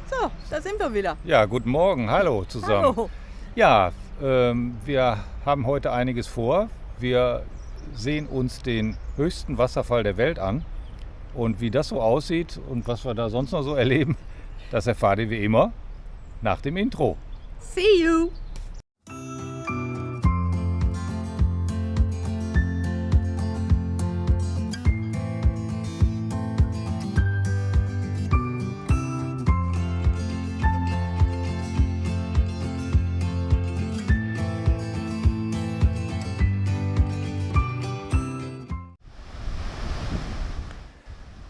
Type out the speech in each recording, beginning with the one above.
So, da sind wir wieder. Ja, guten Morgen, hallo zusammen. Hallo. Ja, wir haben heute einiges vor. Wir sehen uns den höchsten Wasserfall der Welt an. Und wie das so aussieht und was wir da sonst noch so erleben, das erfahrt ihr wie immer nach dem Intro. See you.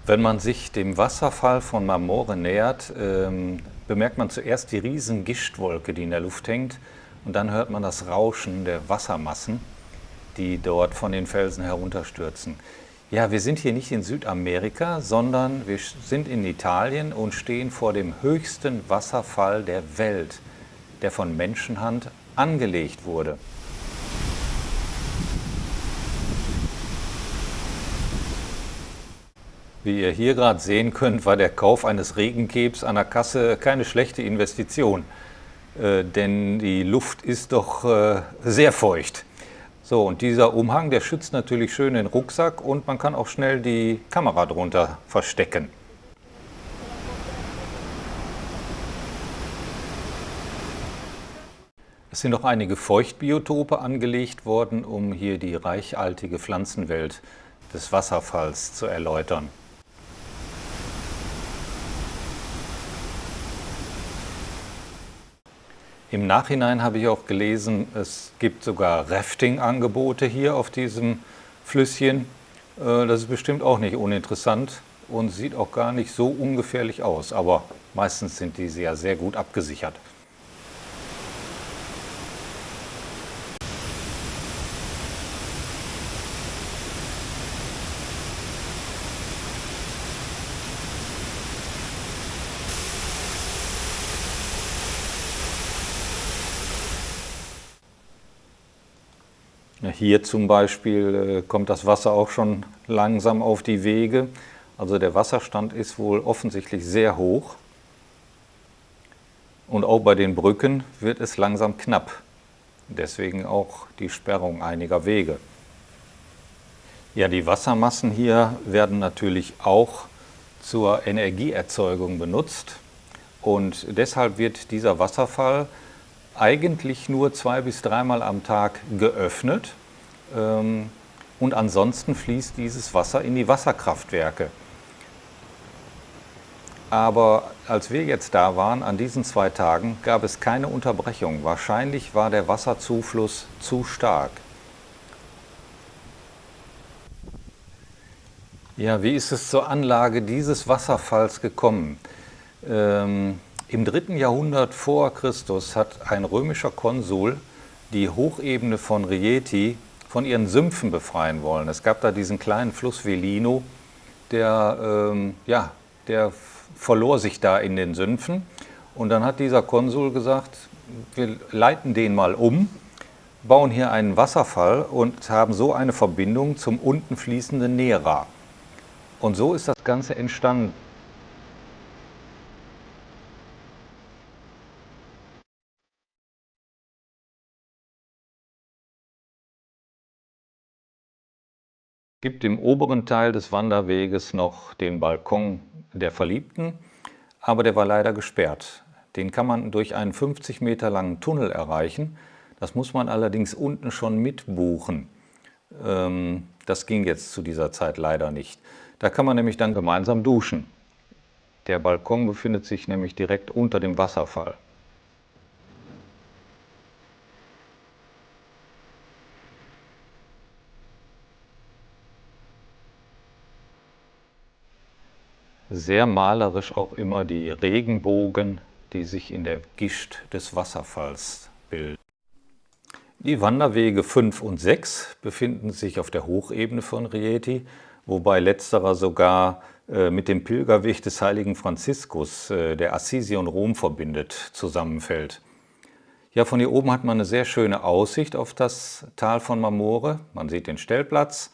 Wenn man sich dem Wasserfall von Marmore nähert, bemerkt man zuerst die riesen Gischtwolke, die in der Luft hängt, und dann hört man das Rauschen der Wassermassen, die dort von den Felsen herunterstürzen. Ja, wir sind hier nicht in Südamerika, sondern wir sind in Italien und stehen vor dem höchsten Wasserfall der Welt, der von Menschenhand angelegt wurde. Wie ihr hier gerade sehen könnt, war der Kauf eines Regenkebs an der Kasse keine schlechte Investition, denn die Luft ist doch sehr feucht. So, und dieser Umhang, der schützt natürlich schön den Rucksack und man kann auch schnell die Kamera drunter verstecken. Es sind noch einige Feuchtbiotope angelegt worden, um hier die reichhaltige Pflanzenwelt des Wasserfalls zu erläutern. Im Nachhinein habe ich auch gelesen, es gibt sogar Rafting-Angebote hier auf diesem Flüsschen. Das ist bestimmt auch nicht uninteressant und sieht auch gar nicht so ungefährlich aus, aber meistens sind diese ja sehr gut abgesichert. Ja, hier zum Beispiel kommt das Wasser auch schon langsam auf die Wege. Also der Wasserstand ist wohl offensichtlich sehr hoch. Und auch bei den Brücken wird es langsam knapp. Deswegen auch die Sperrung einiger Wege. Ja, die Wassermassen hier werden natürlich auch zur Energieerzeugung benutzt. Und deshalb wird dieser Wasserfall eigentlich nur 2- bis 3-mal am Tag geöffnet und ansonsten fließt dieses Wasser in die Wasserkraftwerke. Aber als wir jetzt da waren, an diesen 2 Tagen, gab es keine Unterbrechung. Wahrscheinlich war der Wasserzufluss zu stark. Ja, wie ist es zur Anlage dieses Wasserfalls gekommen? Im 3. Jahrhundert vor Christus hat ein römischer Konsul die Hochebene von Rieti von ihren Sümpfen befreien wollen. Es gab da diesen kleinen Fluss Velino, der verlor sich da in den Sümpfen. Und dann hat dieser Konsul gesagt, wir leiten den mal um, bauen hier einen Wasserfall und haben so eine Verbindung zum unten fließenden Nera. Und so ist das Ganze entstanden. Es gibt im oberen Teil des Wanderweges noch den Balkon der Verliebten, aber der war leider gesperrt. Den kann man durch einen 50 Meter langen Tunnel erreichen. Das muss man allerdings unten schon mitbuchen. Das ging jetzt zu dieser Zeit leider nicht. Da kann man nämlich dann gemeinsam duschen. Der Balkon befindet sich nämlich direkt unter dem Wasserfall. Sehr malerisch auch immer die Regenbogen, die sich in der Gischt des Wasserfalls bilden. Die Wanderwege 5 und 6 befinden sich auf der Hochebene von Rieti, wobei letzterer sogar mit dem Pilgerweg des heiligen Franziskus, der Assisi und Rom verbindet, zusammenfällt. Ja, von hier oben hat man eine sehr schöne Aussicht auf das Tal von Marmore. Man sieht den Stellplatz.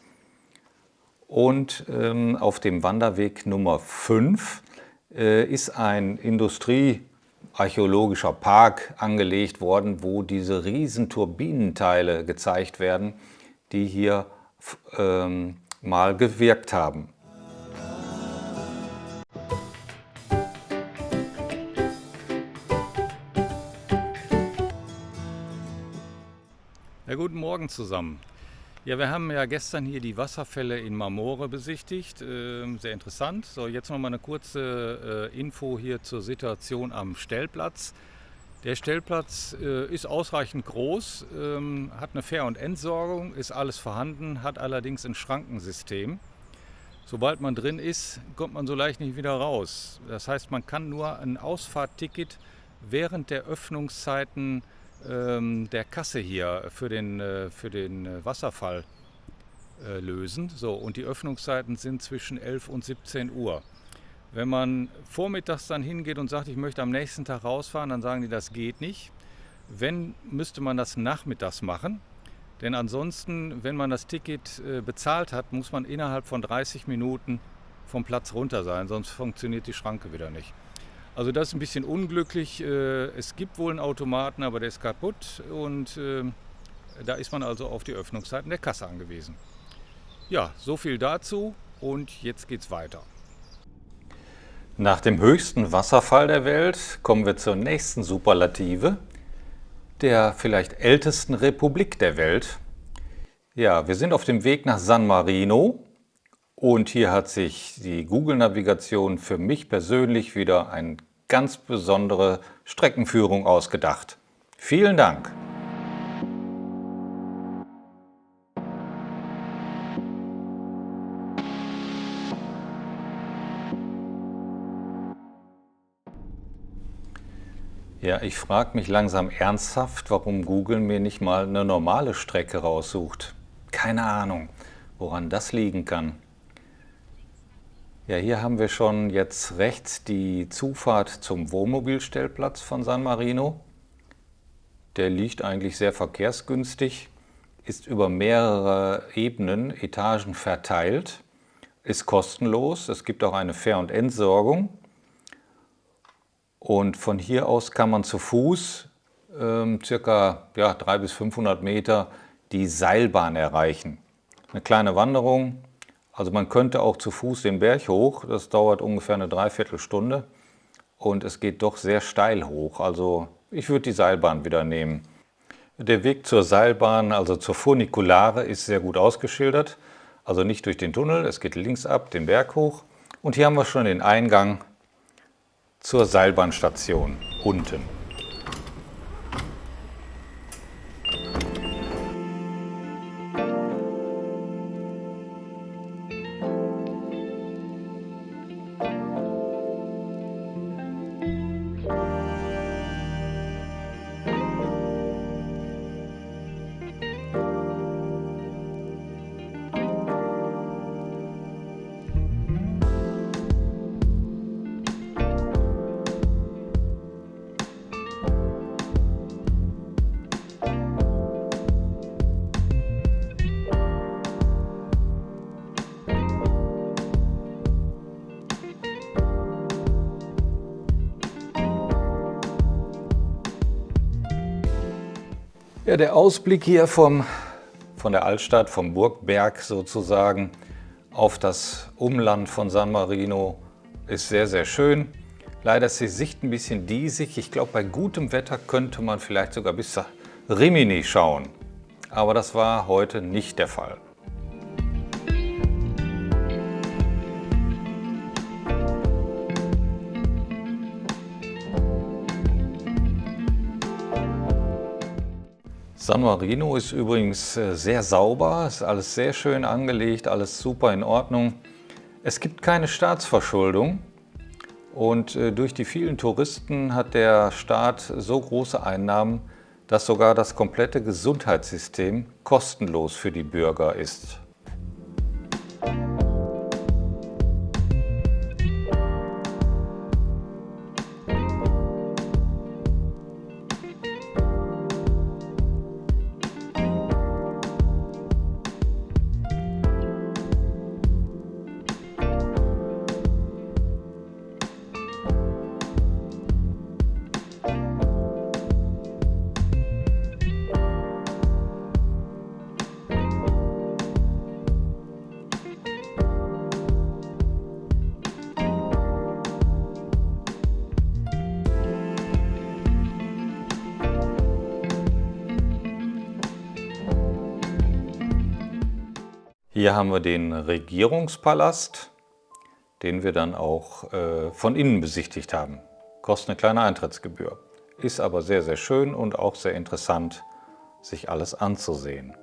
Und auf dem Wanderweg Nummer 5 ist ein industriearchäologischer Park angelegt worden, wo diese riesen Turbinenteile gezeigt werden, die hier mal gewirkt haben. Ja, guten Morgen zusammen. Ja, wir haben ja gestern hier die Wasserfälle in Marmore besichtigt. Sehr interessant. So, jetzt noch mal eine kurze Info hier zur Situation am Stellplatz. Der Stellplatz ist ausreichend groß, hat eine Fähr- und Entsorgung, ist alles vorhanden, hat allerdings ein Schrankensystem. Sobald man drin ist, kommt man so leicht nicht wieder raus. Das heißt, man kann nur ein Ausfahrtticket während der Öffnungszeiten der Kasse hier für den Wasserfall lösen. So, und die Öffnungszeiten sind zwischen 11 und 17 Uhr. Wenn man vormittags dann hingeht und sagt, ich möchte am nächsten Tag rausfahren, dann sagen die, das geht nicht. Wenn, müsste man das nachmittags machen. Denn ansonsten, wenn man das Ticket bezahlt hat, muss man innerhalb von 30 Minuten vom Platz runter sein, sonst funktioniert die Schranke wieder nicht. Also das ist ein bisschen unglücklich. Es gibt wohl einen Automaten, aber der ist kaputt und da ist man also auf die Öffnungszeiten der Kasse angewiesen. Ja, so viel dazu und jetzt geht's weiter. Nach dem höchsten Wasserfall der Welt kommen wir zur nächsten Superlative, der vielleicht ältesten Republik der Welt. Ja, wir sind auf dem Weg nach San Marino. Und hier hat sich die Google-Navigation für mich persönlich wieder eine ganz besondere Streckenführung ausgedacht. Vielen Dank! Ja, ich frage mich langsam ernsthaft, warum Google mir nicht mal eine normale Strecke raussucht. Keine Ahnung, woran das liegen kann. Ja, hier haben wir schon jetzt rechts die Zufahrt zum Wohnmobilstellplatz von San Marino. Der liegt eigentlich sehr verkehrsgünstig, ist über mehrere Ebenen, Etagen verteilt, ist kostenlos. Es gibt auch eine Fähr- und Entsorgung. Und von hier aus kann man zu Fuß circa 300 bis 500 Meter die Seilbahn erreichen. Eine kleine Wanderung. Also man könnte auch zu Fuß den Berg hoch, das dauert ungefähr eine Dreiviertelstunde und es geht doch sehr steil hoch, also ich würde die Seilbahn wieder nehmen. Der Weg zur Seilbahn, also zur Funiculare, ist sehr gut ausgeschildert, also nicht durch den Tunnel, es geht links ab, den Berg hoch und hier haben wir schon den Eingang zur Seilbahnstation unten. Ja, der Ausblick hier von der Altstadt, vom Burgberg sozusagen, auf das Umland von San Marino ist sehr, sehr schön. Leider ist die Sicht ein bisschen diesig. Ich glaube, bei gutem Wetter könnte man vielleicht sogar bis Rimini schauen. Aber das war heute nicht der Fall. San Marino ist übrigens sehr sauber, ist alles sehr schön angelegt, alles super in Ordnung. Es gibt keine Staatsverschuldung und durch die vielen Touristen hat der Staat so große Einnahmen, dass sogar das komplette Gesundheitssystem kostenlos für die Bürger ist. Hier haben wir den Regierungspalast, den wir dann auch von innen besichtigt haben. Kostet eine kleine Eintrittsgebühr. Ist aber sehr, sehr schön und auch sehr interessant, sich alles anzusehen.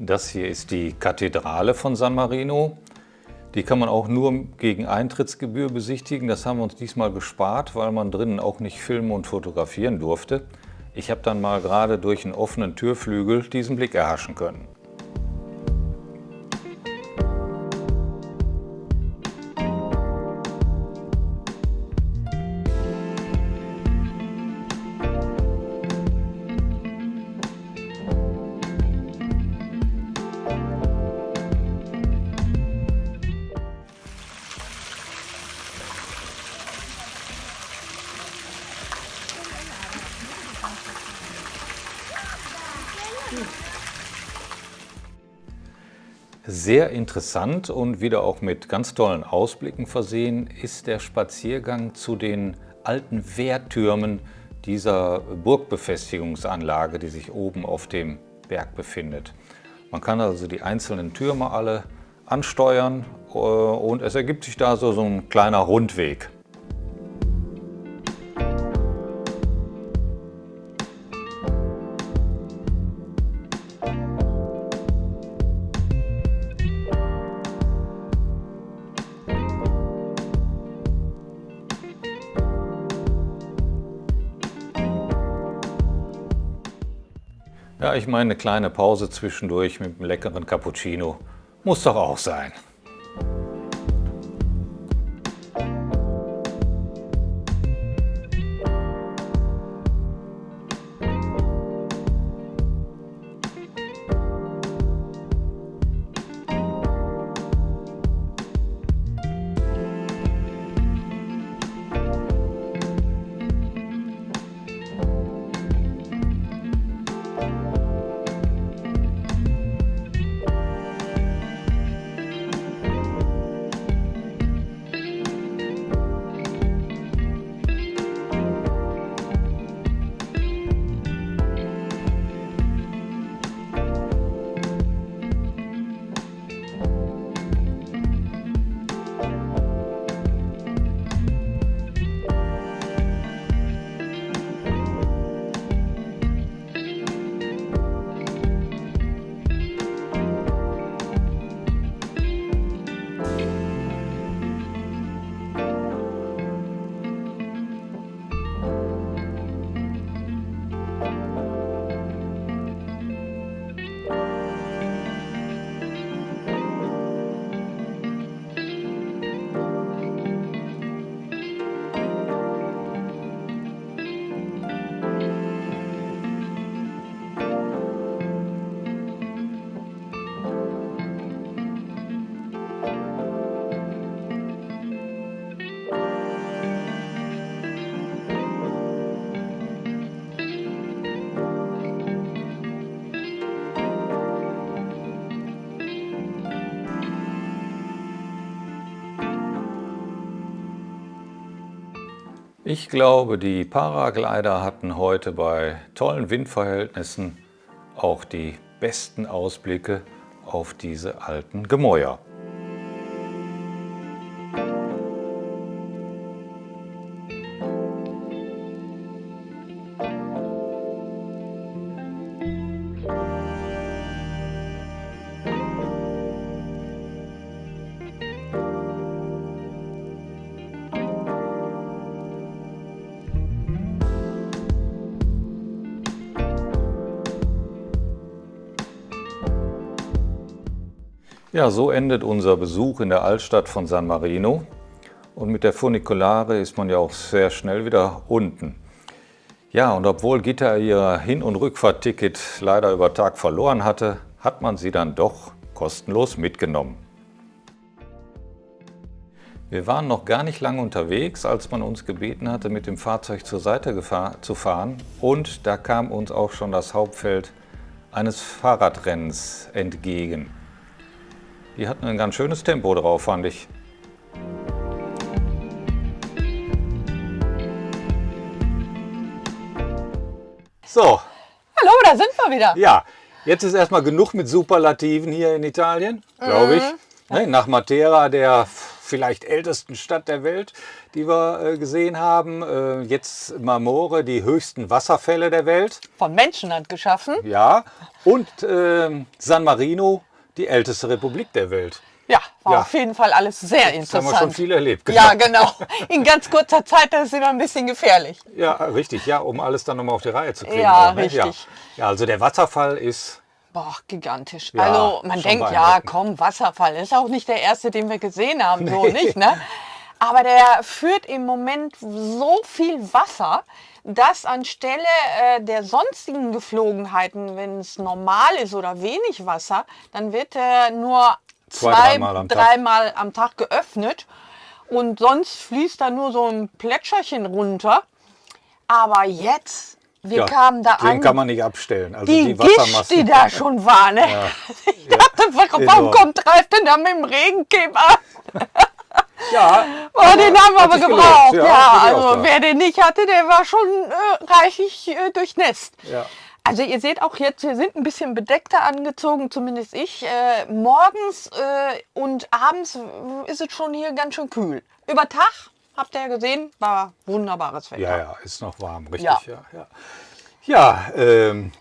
Das hier ist die Kathedrale von San Marino. Die kann man auch nur gegen Eintrittsgebühr besichtigen. Das haben wir uns diesmal gespart, weil man drinnen auch nicht filmen und fotografieren durfte. Ich habe dann mal gerade durch einen offenen Türflügel diesen Blick erhaschen können. Sehr interessant und wieder auch mit ganz tollen Ausblicken versehen ist der Spaziergang zu den alten Wehrtürmen dieser Burgbefestigungsanlage, die sich oben auf dem Berg befindet. Man kann also die einzelnen Türme alle ansteuern und es ergibt sich da so ein kleiner Rundweg. Ja, ich meine, eine kleine Pause zwischendurch mit einem leckeren Cappuccino muss doch auch sein. Ich glaube, die Paraglider hatten heute bei tollen Windverhältnissen auch die besten Ausblicke auf diese alten Gemäuer. Ja, so endet unser Besuch in der Altstadt von San Marino. Und mit der Funiculare ist man ja auch sehr schnell wieder unten. Ja, und obwohl Gitta ihr Hin- und Rückfahrtticket leider über Tag verloren hatte, hat man sie dann doch kostenlos mitgenommen. Wir waren noch gar nicht lange unterwegs, als man uns gebeten hatte, mit dem Fahrzeug zur Seite zu fahren. Und da kam uns auch schon das Hauptfeld eines Fahrradrennens entgegen. Die hatten ein ganz schönes Tempo drauf, fand ich. So, Hallo, da sind wir wieder. ja, jetzt ist erstmal genug mit Superlativen hier in Italien, glaube ich. Ne, nach Matera, der vielleicht ältesten Stadt der Welt, die wir gesehen haben. Jetzt Marmore, die höchsten Wasserfälle der Welt. Von Menschenhand geschaffen. Ja, und San Marino, die älteste Republik der Welt. Ja, war Ja. auf jeden Fall alles sehr Das haben interessant. wir schon viel erlebt. Ja, genau. In ganz kurzer Zeit, das ist immer ein bisschen gefährlich. Ja, richtig, ja, um alles dann nochmal auf die Reihe zu kriegen. Ja, auch, ne? richtig. Ja, also der Wasserfall ist, Boah, gigantisch. Ja, also man schon denkt, ja, beeindruckend. komm, Wasserfall ist auch nicht der erste, den wir gesehen haben, so nicht, ne? Aber der führt im Moment so viel Wasser, dass anstelle der sonstigen Geflogenheiten, wenn es normal ist oder wenig Wasser, dann wird er nur dreimal am Tag. dreimal am Tag geöffnet und sonst fließt da nur so ein Plätscherchen runter. Aber jetzt, wir kamen da den an, kann man nicht abstellen. Also die die Gischt, Wassermassen. die da schon war, ne? Ich dachte, warum enorm. kommt Ralf denn da mit dem Regenkäfer? Ja, Oh, den haben wir aber sich gebraucht. gelohnt. Ja, Ja, würde ich auch also sagen. wer den nicht hatte, der war schon reichlich durchnässt. ja. Also ihr seht auch jetzt, wir sind ein bisschen bedeckter angezogen, zumindest ich. Morgens und abends ist es schon hier ganz schön kühl. Über Tag, habt ihr ja gesehen, war wunderbares Wetter. Ja, ja, ist noch warm, richtig. Ja. Ja, ja.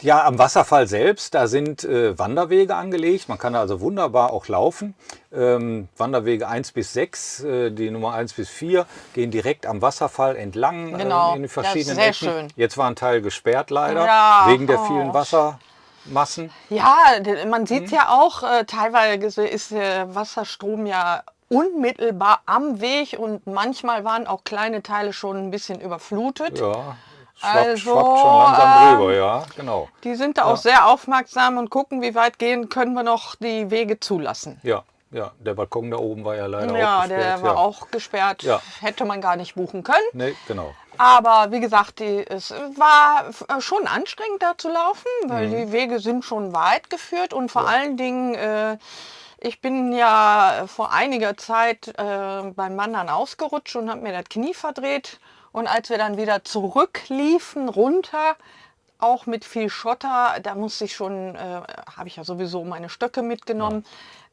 Ja, am Wasserfall selbst, da sind Wanderwege angelegt. Man kann also wunderbar auch laufen. Wanderwege 1 bis 6, die Nummer 1 bis 4, gehen direkt am Wasserfall entlang Genau, in die das ist verschiedenen sehr Ecken. schön. Jetzt war ein Teil gesperrt leider, Ja, wegen der oh. vielen Wassermassen. Ja, man sieht es ja auch, teilweise ist der Wasserstrom ja unmittelbar am Weg und manchmal waren auch kleine Teile schon ein bisschen überflutet. Ja, Also, schwappt schon langsam drüber, ja, genau. Die sind da auch sehr aufmerksam und gucken, wie weit gehen können wir noch die Wege zulassen. Ja, ja, der Balkon da oben war ja leider Ja, auch gesperrt. der war auch gesperrt, Ja. hätte man gar nicht buchen können. Nee, genau. Aber wie gesagt, es war schon anstrengend da zu laufen, weil die Wege sind schon weit geführt und vor allen Dingen, ich bin ja vor einiger Zeit beim Wandern ausgerutscht und habe mir das Knie verdreht. Und als wir dann wieder zurückliefen, runter, auch mit viel Schotter, da musste ich schon, habe ich ja sowieso meine Stöcke mitgenommen,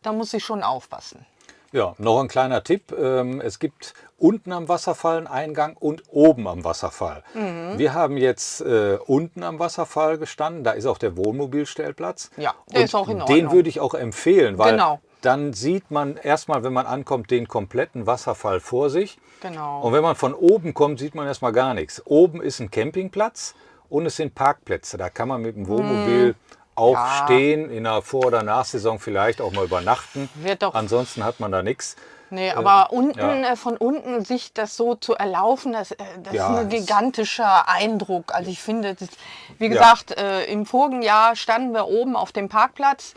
da muss ich schon aufpassen. Ja, noch ein kleiner Tipp. Es gibt unten am Wasserfall einen Eingang und oben am Wasserfall. Wir haben jetzt unten am Wasserfall gestanden. Da ist auch der Wohnmobilstellplatz. Ja, der ist auch in Den Ordnung. würde ich auch empfehlen, weil Genau. dann sieht man erstmal, wenn man ankommt, den kompletten Wasserfall vor sich. Genau. Und wenn man von oben kommt, sieht man erstmal gar nichts. Oben ist ein Campingplatz und es sind Parkplätze. Da kann man mit dem Wohnmobil auch Ja. stehen, in der Vor- oder Nachsaison vielleicht auch mal übernachten. Wird doch- Ansonsten hat man da nichts. Nee, aber unten, ja. von unten sich das so zu erlaufen, das Ja, ist ein das- gigantischer Eindruck. Also ich finde, das, wie gesagt, im vorigen Jahr standen wir oben auf dem Parkplatz,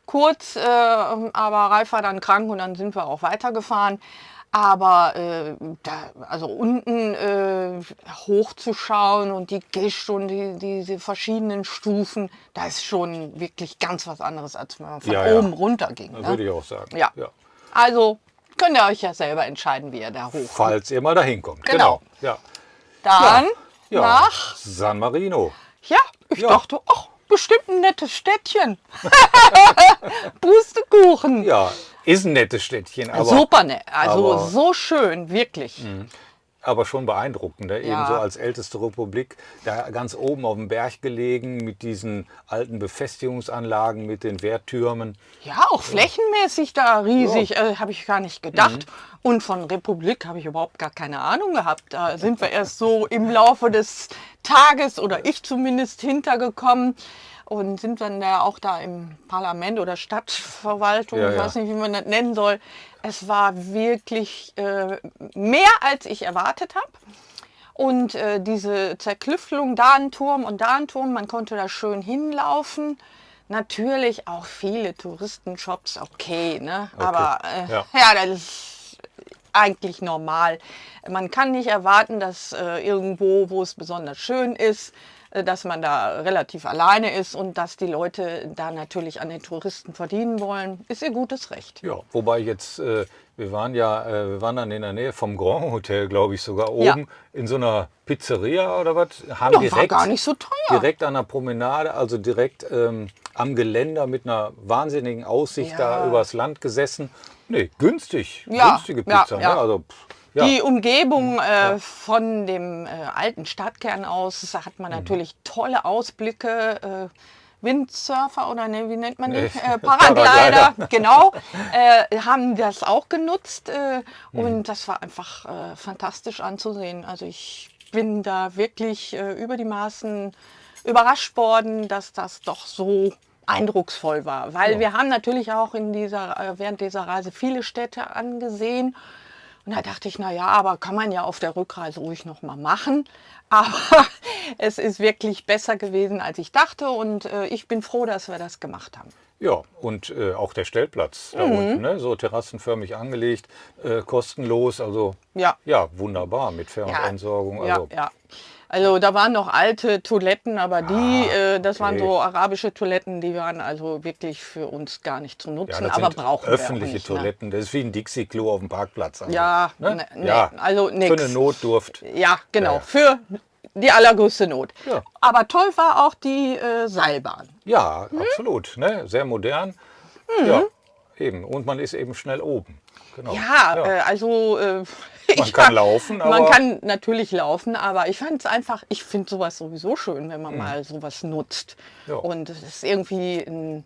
kurz, aber Ralf war dann krank und dann sind wir auch weitergefahren. Aber also unten hochzuschauen und die Gischt und diese verschiedenen Stufen, da ist schon wirklich ganz was anderes, als wenn man von Ja, ja. oben runter ging. Das Ne? würde ich auch sagen. Ja. Also könnt ihr euch ja selber entscheiden, wie ihr da hochkommt. Falls ihr mal dahin kommt. Genau. Ja. Dann Ja, nach, San Marino. ja, ich Ja. dachte, ach, bestimmt ein nettes Städtchen. Pustekuchen. Ja, ist ein nettes Städtchen, aber, Super nett, also aber- so schön, wirklich. aber schon beeindruckend. Ne? Ja. Ebenso als älteste Republik, da ganz oben auf dem Berg gelegen mit diesen alten Befestigungsanlagen, mit den Wehrtürmen. Ja, auch flächenmäßig da riesig, habe ich gar nicht gedacht. Und von Republik habe ich überhaupt gar keine Ahnung gehabt. Da sind wir erst so im Laufe des Tages, oder ich zumindest, hintergekommen. Und sind dann auch da im Parlament oder Stadtverwaltung, Ja, ich ja. weiß nicht, wie man das nennen soll. Es war wirklich mehr, als ich erwartet habe. Und diese Zerklüftelung, da ein Turm und da ein Turm, man konnte da schön hinlaufen. Natürlich auch viele Touristenshops, okay, ne? Okay, Aber ja. ja, das ist eigentlich normal. Man kann nicht erwarten, dass irgendwo, wo es besonders schön ist, dass man da relativ alleine ist und dass die Leute da natürlich an den Touristen verdienen wollen, ist ihr gutes Recht. Ja, wobei jetzt, wir waren dann in der Nähe vom Grand Hotel, glaube ich, sogar Ja. oben in so einer Pizzeria oder was. Haben Ja, war gar nicht so teuer. direkt an der Promenade, also direkt am Geländer mit einer wahnsinnigen Aussicht Ja. da übers Land gesessen. Nee, günstig, Ja, günstige ja, Pizza. ja. Ne? Also, ja. Die Umgebung von dem alten Stadtkern aus, da hat man natürlich tolle Ausblicke. Windsurfer oder ne, wie nennt man die? Paraglider, genau, haben das auch genutzt und das war einfach fantastisch anzusehen. Also ich bin da wirklich über die Maßen überrascht worden, dass das doch so eindrucksvoll war, weil wir haben natürlich auch während dieser Reise viele Städte angesehen. Und da dachte ich, na ja, aber kann man ja auf der Rückreise ruhig noch mal machen. Aber es ist wirklich besser gewesen, als ich dachte. Und ich bin froh, dass wir das gemacht haben. Ja, und auch der Stellplatz da unten, ne? So terrassenförmig angelegt, kostenlos, also Ja. wunderbar mit Fähr- und Entsorgung. Ja, Also, ja. Also da waren noch alte Toiletten, aber das waren okay. so arabische Toiletten, die waren also wirklich für uns gar nicht zu ja, nutzen, das aber sind brauchen öffentliche wir auch nicht, ne? Toiletten, das ist wie ein Dixie-Klo auf dem Parkplatz. Also, Ja, ne? ne, Ja, also für nix. eine Notdurft. Ja, genau, Ja. für die allergrößte Not. Ja. Aber toll war auch die Seilbahn. Ja, absolut. Ne? Sehr modern. Ja, eben. Und man ist eben schnell oben. Genau. Ja, also Man kann laufen, aber man kann natürlich laufen, aber ich fand es einfach, ich finde sowas sowieso schön, wenn man mal sowas nutzt. Ja. Und es ist irgendwie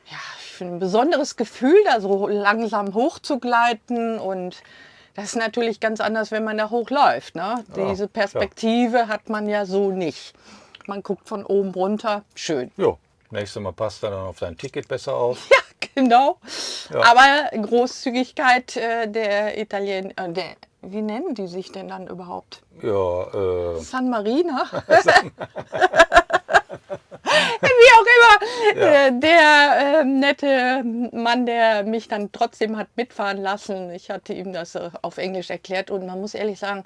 ich finde ein besonderes Gefühl, da so langsam hochzugleiten, und das ist natürlich ganz anders, wenn man da hochläuft. Ne? Diese Perspektive hat man ja so nicht. Man guckt von oben runter, schön. ja, nächstes Mal passt er dann auf dein Ticket besser auf. Ja, genau. Ja. Aber Großzügigkeit der Italiener, wie nennen die sich denn dann überhaupt? Ja, San Marino? Wie auch immer, der nette Mann, der mich dann trotzdem hat mitfahren lassen. Ich hatte ihm das auf Englisch erklärt, und man muss ehrlich sagen,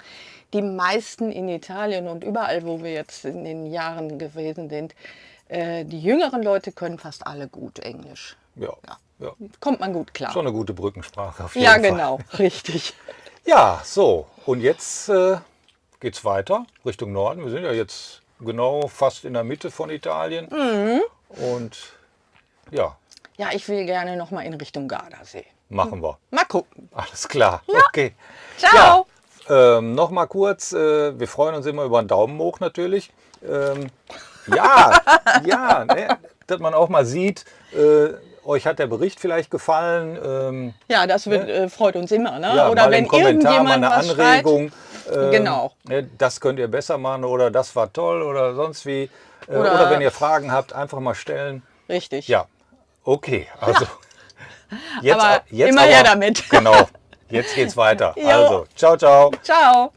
die meisten in Italien und überall, wo wir jetzt in den Jahren gewesen sind, die jüngeren Leute können fast alle gut Englisch. ja. Kommt man gut klar. Schon eine gute Brückensprache auf jeden Ja, Fall. genau, richtig. Ja, so. Und jetzt geht's weiter Richtung Norden. Wir sind ja jetzt genau fast in der Mitte von Italien. Und ja, Ja, ich will gerne noch mal in Richtung Gardasee. machen wir. Mal gucken. Alles klar. Okay. Ciao. Noch mal kurz, wir freuen uns immer über einen Daumen hoch natürlich. Ja, ne, dass man auch mal sieht, euch hat der Bericht vielleicht gefallen. Ja, das freut uns immer, ne? Ja, Oder mal wenn im Kommentar mal irgendjemand eine was schreibt. Anregung. Genau. Ne, das könnt ihr besser machen oder das war toll oder sonst wie. Oder wenn ihr Fragen habt, einfach mal stellen. Richtig. Ja, okay. Also jetzt, Aber immer her damit. Genau. Jetzt geht's weiter. Jo. Also, ciao, ciao. Ciao.